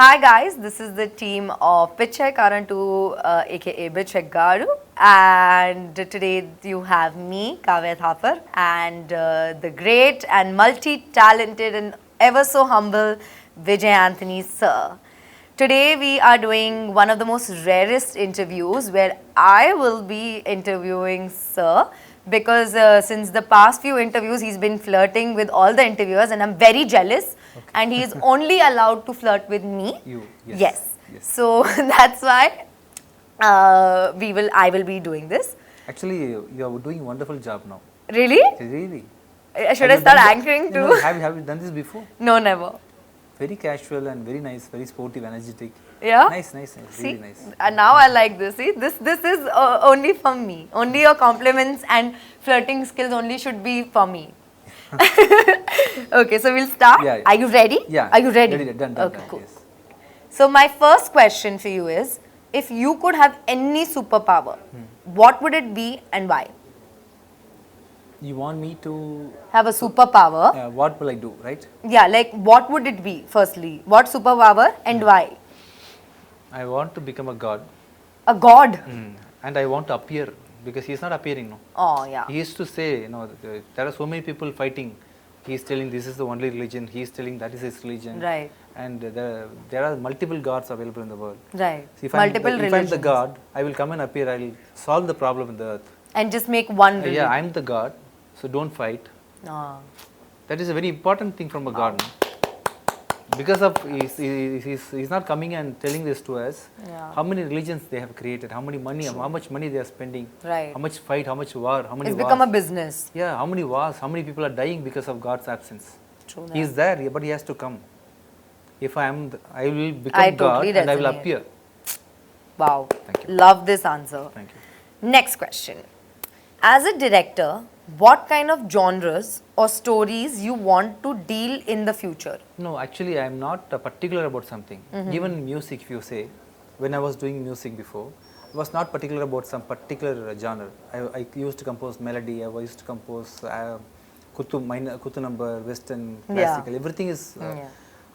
Hi guys, this is the team of Bichagadu, aka Bichagadu, and today you have me, Kavya Thapar, and the great and multi-talented and ever so humble Vijay Antony sir. Today we are doing one of the most rarest interviews where I will be interviewing sir because since the past few interviews he's been flirting with all the interviewers and I'm very jealous. Okay. And he is only allowed to flirt with me. You, yes. So that's why I will be doing this. Actually, you are doing a wonderful job now. Really? Really. Should I start anchoring too? No, have you done this before? No, never. Very casual and very nice, very sportive, energetic. Yeah. Nice, See, really nice. And now I like this. See, this is only for me. Only your compliments and flirting skills only should be for me. Okay, so we'll start. Yeah. Are you ready? Yeah. Are you ready? Done. Okay, cool. Yes. So my first question for you is, if you could have any superpower, what would it be and why? You want me to have a superpower? What will I do, right? Yeah, like what would it be firstly? What superpower and why? I want to become a god. A god? And I want to appear because he is not appearing, no. Oh, yeah. He used to say, there are so many people fighting. He is telling this is the only religion. He is telling that is his religion. Right. And there are multiple gods available in the world. Right. So if multiple religions. If I'm the god, I will come and appear. I will solve the problem in the earth. And just make one religion. Yeah, I'm the god. So don't fight. Oh. That is a very important thing from a god. No? Because of he's not coming and telling this to us. Yeah. How many religions they have created? How many money? How much money they are spending? Right. How much fight? How much war? How many? It's wars? become a business. Yeah. How many wars? How many people are dying because of God's absence? True. He is there, but he has to come. If I will become God and I will appear. Wow. Thank you. Love this answer. Thank you. Next question. As a director, what kind of genres or stories you want to deal in the future? No, actually I am not particular about something. Even music, if you say, when I was doing music before, I was not particular about some particular genre. I used to compose melody, I used to compose kutu number, western, classical, everything is...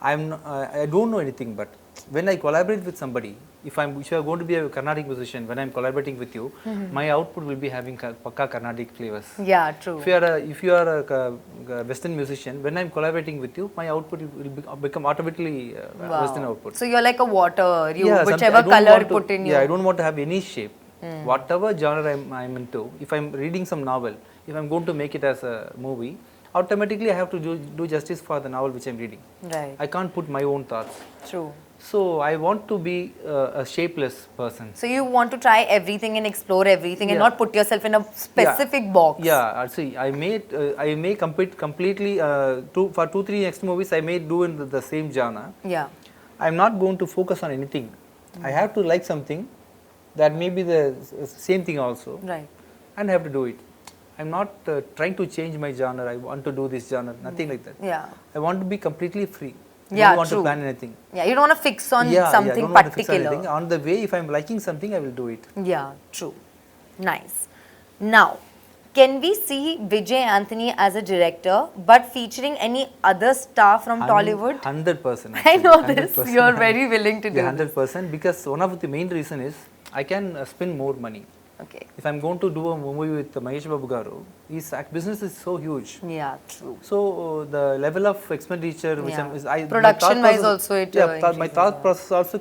I don't know anything, but when I collaborate with somebody, if you are going to be a Carnatic musician, when I am collaborating with you, my output will be having pakka Carnatic flavors. Yeah, true. If you are a Western musician, when I am collaborating with you, my output will become automatically Western output. So you are like a water, whichever color put in you. Yeah, I don't want to have any shape. Whatever genre I am into, if I am reading some novel, if I am going to make it as a movie, automatically I have to do justice for the novel which I am reading. Right. I can't put my own thoughts. True. So I want to be a shapeless person. So you want to try everything and explore everything and not put yourself in a specific box. Yeah, see, I may compete completely for 2-3 next movies I may do in the same genre. Yeah. I'm not going to focus on anything. I have to like something that may be the same thing also. Right. And I have to do it. I'm not trying to change my genre. I want to do this genre. Nothing like that. Yeah. I want to be completely free. I don't want to plan anything. Yeah, you don't want to fix on something I don't particular. Want to fix on anything. On the way, if I'm liking something, I will do it. Yeah, true. Nice. Now, can we see Vijay Antony as a director, but featuring any other star from Tollywood? 100%. I know 100%. This. You're very willing to do 100%, because one of the main reason is I can spend more money. Okay. If I'm going to do a movie with Mahesh Babu Garu, his business is so huge. Yeah, true. So the level of expenditure, which production wise also it. My thought process also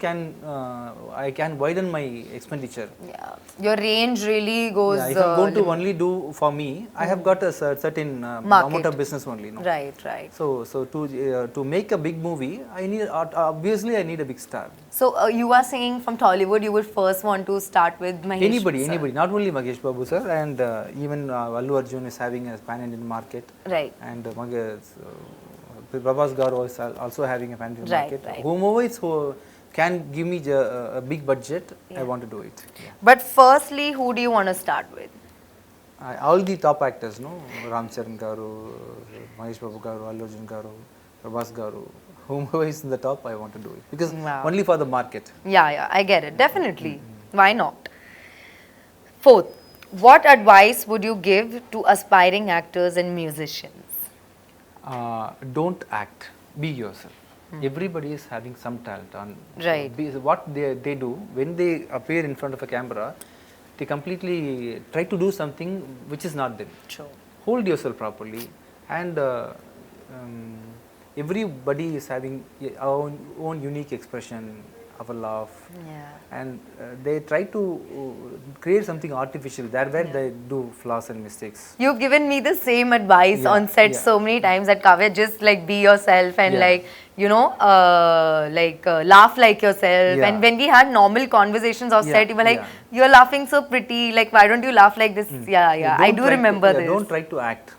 I can widen my expenditure. Yeah, your range really goes. Yeah, if I'm going to only do for me, I have got a certain amount of business only. No? Right. So to make a big movie, obviously I need a big star. So you are saying from Tollywood, you would first want to start with Mahesh. Anybody, not only Mahesh Babu sir, and even Allu Arjun is having a pan-Indian market. Right. And Prabhas Garu is also having a pan-Indian market. Right. Whomever can give me a big budget, I want to do it. Yeah. But firstly, who do you want to start with? All the top actors, no? Ram Charan Garu, Mahesh Babu Garu, Allu Arjun Garu, Prabhas Garu. Whomever is in the top, I want to do it. Because only for the market. Yeah, I get it. Definitely. Why not? Fourth, what advice would you give to aspiring actors and musicians? Don't act. Be yourself. Everybody is having some talent on Right. what they do when they appear in front of a camera. They completely try to do something which is not them. True. Hold yourself properly, and everybody is having our own unique expression, our laugh, Yeah. and they try to create something artificial. There where they do flaws and mistakes. You've given me the same advice Yeah, on set yeah. so many times that Kavya, just like be yourself and Yeah. like, laugh like yourself. Yeah. And when we had normal conversations off Yeah, set, you were like, yeah. you're laughing so pretty. Like, why don't you laugh like this? Yeah, yeah. I Don't do try to- remember yeah, this. Don't try to act.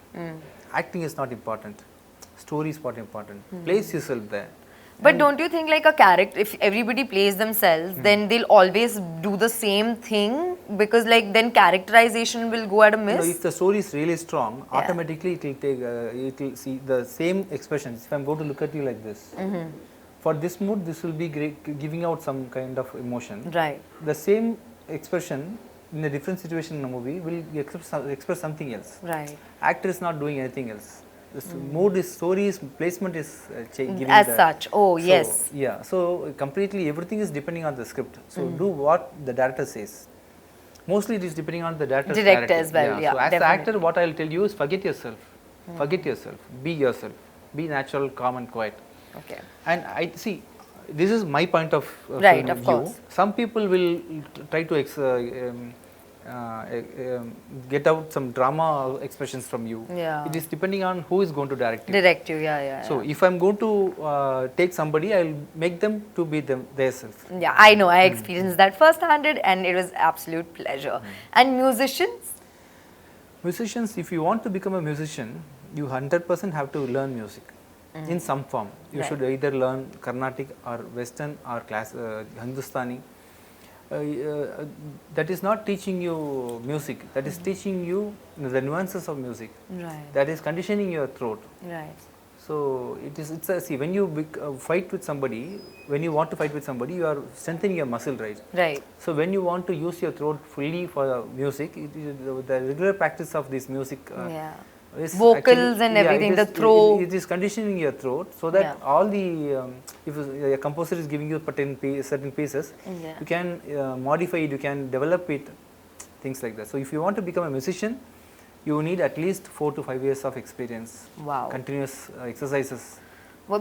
Acting is not important. Story is what important. Place yourself there. But don't you think like a character, if everybody plays themselves, then they'll always do the same thing? Because like then characterization will go at a You know, miss. if the story is really strong, Yeah. automatically it will take. It will see the same expressions. If I'm going to look at you like this, for this mood, this will be great, giving out some kind of emotion. Right. The same expression in a different situation in a movie will express something else. Right. Actor is not doing anything else. The mood is, story is, placement is giving As the, such. Oh, so, yes. Yeah. So completely everything is depending on the script. So do what the director says. Mostly it is depending on the director's Director clarity. as well, yeah, So as the definitely. actor, what I'll tell you is forget yourself. Forget yourself. Be yourself. Be natural, calm and quiet. Okay. And I see, this is my point of Right, film of view. course. Some people will try to get out some drama expressions from you. Yeah. It is depending on who is going to direct you. Direct you, yeah. So if I'm going to take somebody, I'll make them to be themselves. Yeah, I know. I experienced that first-handed and it was absolute pleasure. And musicians? Musicians, if you want to become a musician, you 100% have to learn music in some form. You Right. should either learn Carnatic or Western or Hindustani. That is not teaching you music. That is teaching you the nuances of music. Right. That is conditioning your throat. Right. So it's a, see, when you fight with somebody, when you want to fight with somebody, you are strengthening your muscle, right? Right. So when you want to use your throat fully for music, it is the regular practice of this music. Yeah. Is Vocals actually- and yeah, everything, it the is- throat. It is conditioning your throat so that Yeah. all the if a composer is giving you certain pieces, Yeah. you can modify it, you can develop it, things like that. So if you want to become a musician, you need at least 4 to 5 years of experience. Wow. Continuous exercises.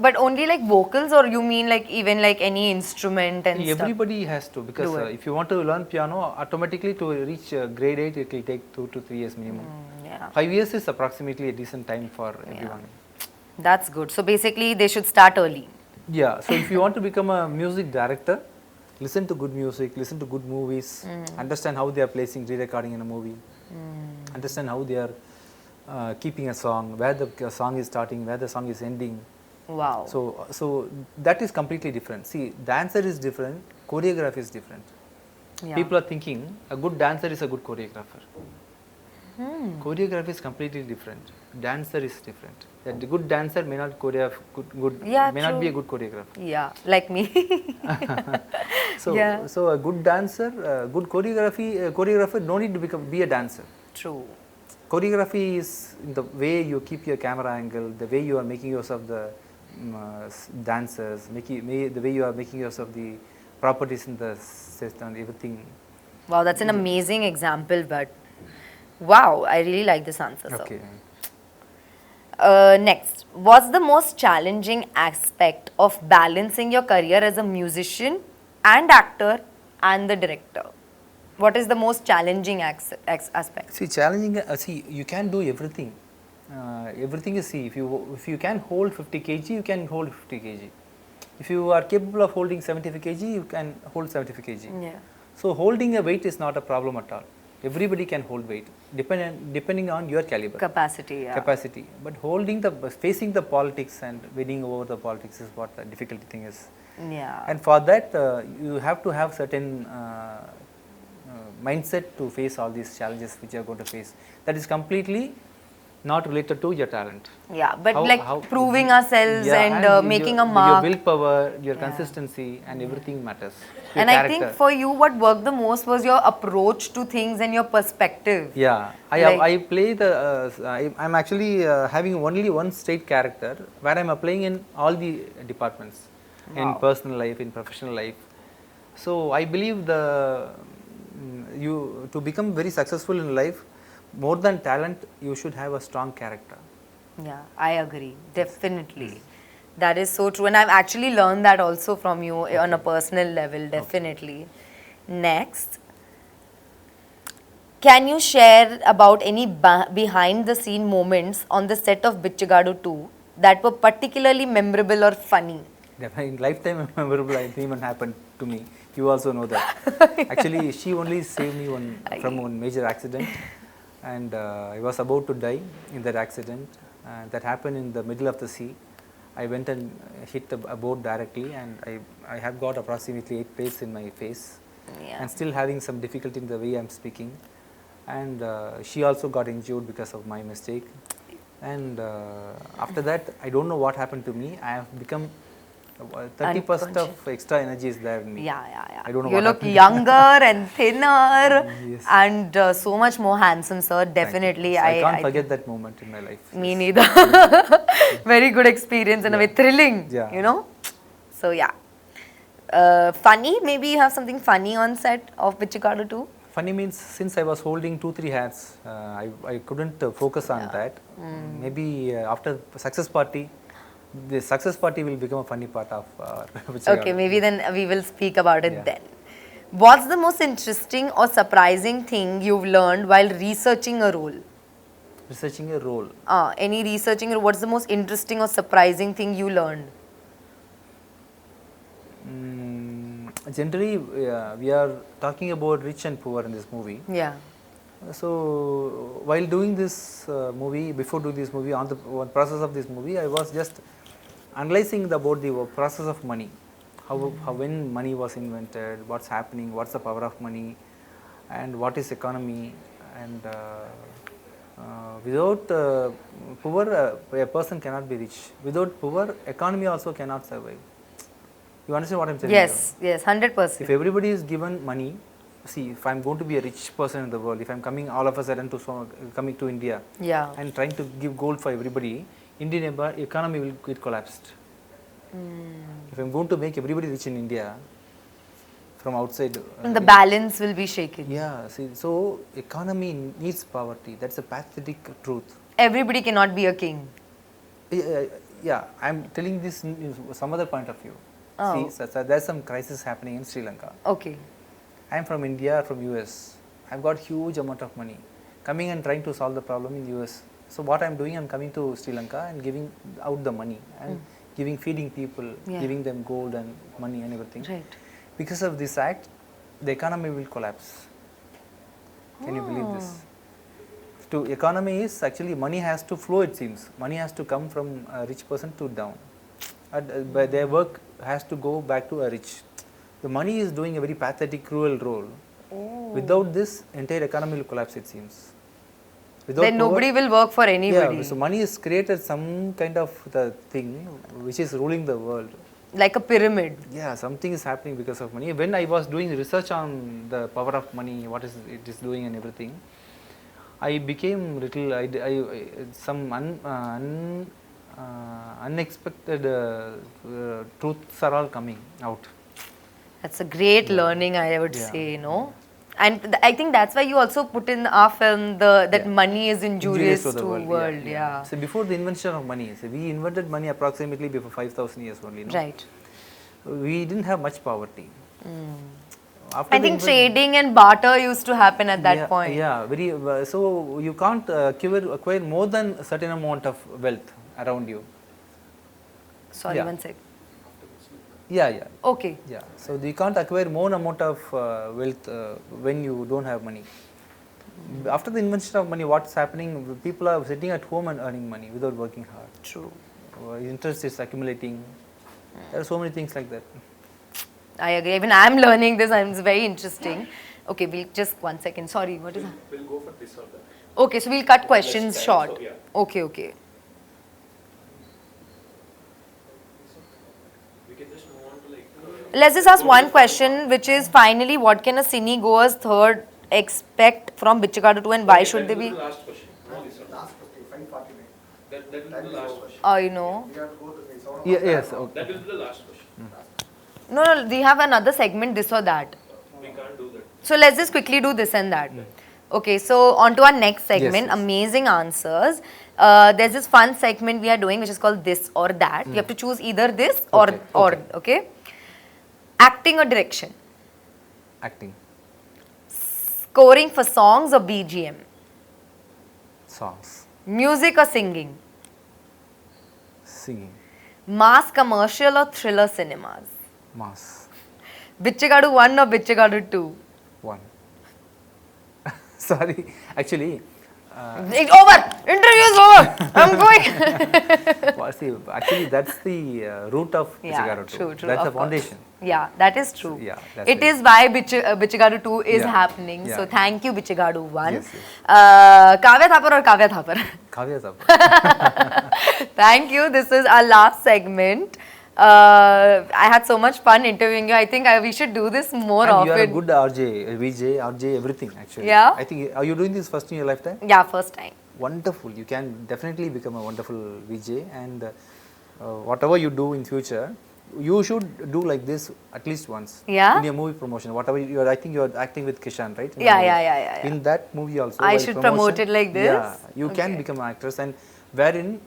But only like vocals, or you mean like even like any instrument and stuff? Everybody has to, because Do it. if you want to learn piano, automatically to reach grade 8, it will take 2 to 3 years minimum. Yeah. 5 years is approximately a decent time for everyone. That's good. So basically they should start early. Yeah, so if you want to become a music director, listen to good music, listen to good movies, understand how they are placing re-recording in a movie, understand how they are keeping a song, where the song is starting, where the song is ending. Wow. So that is completely different. See, dancer is different, choreography is different. Yeah. People are thinking a good dancer is a good choreographer. Choreography is completely different. Dancer is different. A good dancer may not Yeah, may not be a true. good choreographer. Yeah, like me. Yeah. So a good dancer, good choreographer don't need to be a dancer. True. Choreography is in the way you keep your camera angle, the way you are making use of the dancers, the way you are making use of the properties in the system, everything. Wow, that's an amazing example, but wow, I really like this answer, sir. Okay. Next, what's the most challenging aspect of balancing your career as a musician and actor and the director? What is the most challenging aspect? See, challenging. See, you can do everything. Everything is, see, if you can hold 50 kg, you can hold 50 kg. If you are capable of holding 75 kg, you can hold 75 kg. Yeah. So holding a weight is not a problem at all. Everybody can hold weight, depending on your caliber, Capacity, yeah. capacity. But facing the politics and winning over the politics is what the difficult thing is. Yeah. And for that, you have to have certain mindset to face all these challenges which you are going to face. That is completely not related to your talent. Yeah, but How- like how- proving ourselves Yeah, and making a mark. Your willpower, your consistency, and everything matters. Your And I character. think for you, what worked the most was your approach to things and your perspective. Yeah, I play the. I'm actually having only one straight character where I'm playing in all the departments. in personal life, in professional life. So I believe you to become very successful in life, more than talent, you should have a strong character. Yeah, I agree. Definitely. That is so true. And I've actually learned that also from you on a personal level, definitely. Next, can you share about any behind the scene moments on the set of Bichagadu 2 that were particularly memorable or funny? In lifetime memorable even happened to me. You also know that. Actually, she only saved me from one major accident, and I was about to die in that accident. That happened in the middle of the sea. I went and hit a boat directly, and I have got approximately 8 plates in my face, and still having some difficulty in the way I am speaking. And she also got injured because of my mistake. And after that, I don't know what happened to me. I have become 30% of extra energy is there in me. Yeah. I don't know you what look happened. younger and thinner Yes. and so much more handsome, sir. Definitely. So I can't forget that moment in my life. Me neither. Very good experience and a very thrilling, you know. So yeah. Funny, maybe you have something funny on set of Bichagadu 2? Funny means since I was holding 2-3 hats, I couldn't focus on that. Maybe after success party, the success party will become a funny part of Bichagadu. Okay, maybe then we will speak about it then. What's the most interesting or surprising thing you've learned while researching a role? Researching a role. Any researching, what's the most interesting or surprising thing you learned? Generally, we are talking about rich and poor in this movie. Yeah. So, while doing this movie, before doing this movie, on the process of this movie, I was just analyzing about the process of money. How when money was invented, what's happening, what's the power of money, and what is economy, and without poor, a person cannot be rich. Without poor, economy also cannot survive. You understand what I'm saying? Yes, 100%. If everybody is given money, see, if I'm going to be a rich person in the world, if I'm coming all of a sudden coming to India, and trying to give gold for everybody, Indian economy will get collapsed. If I'm going to make everybody rich in India, from outside, the balance will be shaken. Yeah, see, so economy needs poverty. That's a pathetic truth. Everybody cannot be a king. Yeah, I'm telling this in some other point of view. See, so there's some crisis happening in Sri Lanka. Okay. I'm from India, from US. I've got huge amount of money. Coming and trying to solve the problem in US. So what I'm doing, I'm coming to Sri Lanka and giving out the money and feeding people, giving them gold and money and everything. Right. Because of this act, the economy will collapse. Can you believe this? To economy is actually money has to flow, it seems. Money has to come from a rich person to down. But their work has to go back to a rich. The money is doing a very pathetic, cruel role. Without this, entire economy will collapse, it seems. Without then nobody will work for anybody. Yeah, so money has created some kind of the thing which is ruling the world. Like a pyramid. Yeah, something is happening because of money. When I was doing research on the power of money, what is it is doing and everything, I became some unexpected truths are all coming out. That's a great learning, I would say, you know. And I think that's why you also put in our film that money is injurious to the world. Yeah. So before the invention of money, so we invented money approximately before 5,000 years only. No? Right. We didn't have much poverty. I think trading and barter used to happen at that point. Yeah, very. So you can't acquire more than a certain amount of wealth around you. Sorry, one sec. Yeah. Okay. Yeah. So you can't acquire more amount of wealth when you don't have money. After the invention of money, what's happening? People are sitting at home and earning money without working hard. True. Interest is accumulating. There are so many things like that. I agree. Even I'm learning this, and it's very interesting. Okay, we'll just 1 second. Sorry, what is that? We'll go for this or that. Okay, so we'll cut questions short. So, yeah. Okay. We can just move on to Let's just ask one question, which is finally, what can a cine goer's third expect from Bichagadu 2 and why should they be? Last question. No, this one. Last question, 549. That will be the last question. I know. Yes. Okay. That will be the last question. No, we have another segment, this or that. We can't do that. So let's just quickly do this and that. Okay, so on to our next segment, yes. amazing answers. There's this fun segment we are doing which is called this or that. You have to choose either this or Okay, okay. Acting or direction? Acting. Scoring for songs or BGM? Songs. Music or singing? Singing. Mass commercial or thriller cinemas? Mass. Bichagadu 1 or Bichagadu 2? 1. Sorry. Actually, It's over! Interview is over! I'm going! see, actually that's the root of Yeah, Bichagadu. true, That's of the foundation. course. Yeah, that is true. Yeah, that's It it. is why Bichagadu 2 is Yeah, happening. So yeah. thank you, Bichagadu 1. Yes, yes. Kavya Thapar or Kavya Thapar? Kavya Thapar. Thank you. This is our last segment. I had so much fun interviewing you. I think we should do this more And often. you are a good RJ, Vijay, RJ, everything actually. Yeah. I think, are you doing this first in your lifetime? Yeah, first time. Wonderful. You can definitely become a wonderful VJ, and whatever you do in future, you should do like this at least once. Yeah? In your movie promotion, whatever you are, I think you are acting with Kishan, right? In the Yeah, movie. yeah. In that movie also, I while should promotion, promote it like this? Yeah, you can Okay. become an actress, and wherein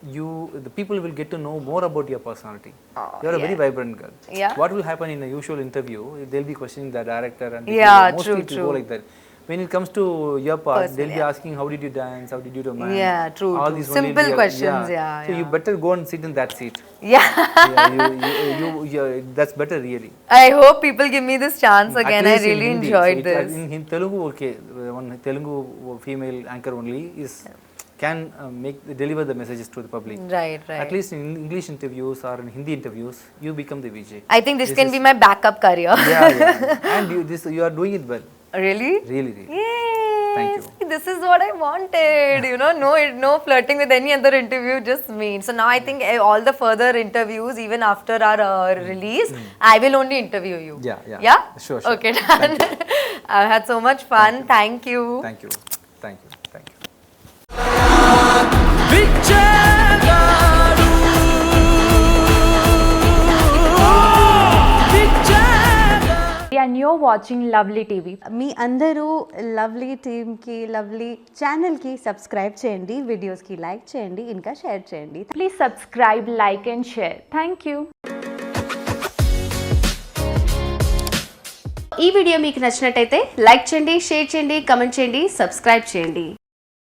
the people will get to know more about your personality. Oh, you are a very yeah. vibrant girl. Yeah. What will happen in a usual interview? They'll be questioning the director, and Yeah, mostly true, it will go true. like that. When it comes to your part, Personal, they'll be yeah. asking how did you dance, how did you romance. Yeah, true, All true. these only Simple will be- questions, yeah, So you yeah. better go and sit in that seat. Yeah. That's better really. I hope people give me this chance again. At I least in really Hindi. enjoyed So this. in Telugu, okay, one Telugu female anchor only can deliver the messages to the public. Right, right. At least in English interviews or in Hindi interviews, you become the VJ. I think this can be my backup career. Yeah. And you are doing it well. Really? Really. Yay! Thank you. See, this is what I wanted. No flirting with any other interview, just me. So now I think all the further interviews, even after our release, I will only interview you. Yeah. Yeah? Sure. Okay, done. I've had so much fun. Thank you. Thank you. And you're watching Lovely TV. మీ అందరూ lovely టీమ్కి lovely ఛానల్కి subscribe చేయండి, వీడియోస్కి like చేయండి, ఇంకా share చేయండి. Please subscribe, like and share. Thank you. ఈ video మీకు నచ్చినట్టయితే లైక్ చేయండి, షేర్ చేయండి, కమెంట్ చేయండి, సబ్స్క్రైబ్ చేయండి.